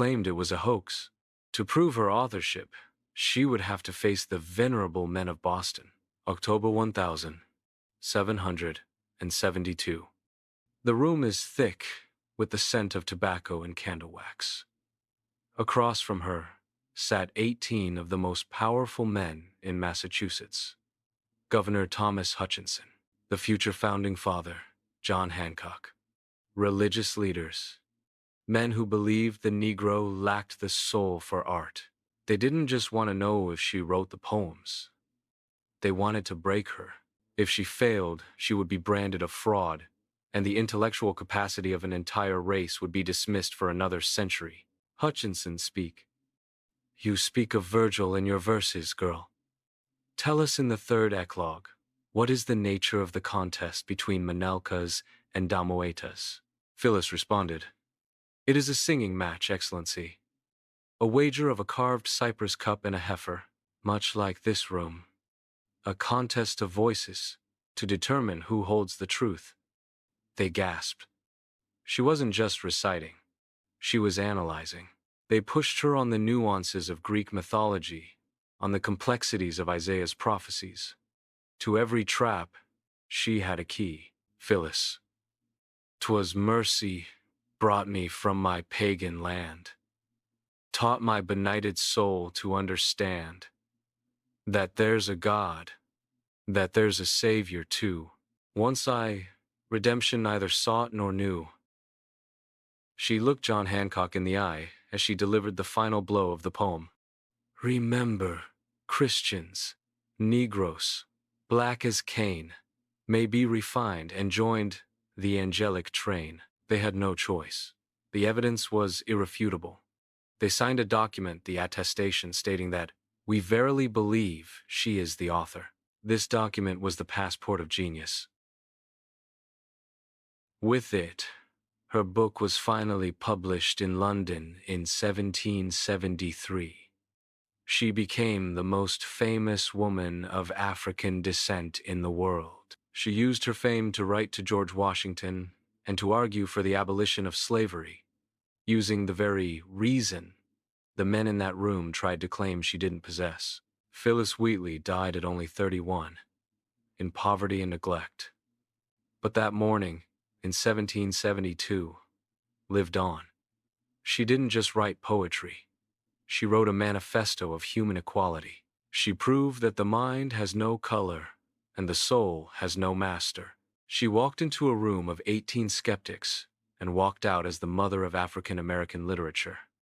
claimed it was a hoax. To prove her authorship, she would have to face the venerable men of Boston. October 1772. The room is thick with the scent of tobacco and candle wax. Across from her sat 18 of the most powerful men in Massachusetts. Governor Thomas Hutchinson, the future founding father, John Hancock, religious leaders, men who believed the Negro lacked the soul for art. They didn't just want to know if she wrote the poems. They wanted to break her. If she failed, she would be branded a fraud, and the intellectual capacity of an entire race would be dismissed for another century. Hutchinson speak. You speak of Virgil in your verses, girl. Tell us in the third eclogue, what is the nature of the contest between Menelcas and Damoetas? Phillis responded, It is a singing match, Excellency. A wager of a carved cypress cup and a heifer, much like this room. A contest of voices, to determine who holds the truth. They gasped. She wasn't just reciting. She was analyzing. They pushed her on the nuances of Greek mythology, on the complexities of Isaiah's prophecies. To every trap, she had a key. Phillis. 'Twas mercy brought me from my pagan land, taught my benighted soul to understand that there's a God, that there's a Savior too. Once I, redemption neither sought nor knew. She looked John Hancock in the eye as she delivered the final blow of the poem. Remember, Christians, Negroes, black as Cain, may be refined and joined the angelic train. They had no choice. The evidence was irrefutable. They signed a document, the attestation, stating that, we verily believe she is the author. This document was the passport of genius. With it, her book was finally published in London in 1773. She became the most famous woman of African descent in the world. She used her fame to write to George Washington and to argue for the abolition of slavery, using the very reason the men in that room tried to claim she didn't possess. Phillis Wheatley died at only 31, in poverty and neglect. But that morning, in 1772, lived on. She didn't just write poetry. She wrote a manifesto of human equality. She proved that the mind has no color and the soul has no master. She walked into a room of 18 skeptics and walked out as the mother of African American literature.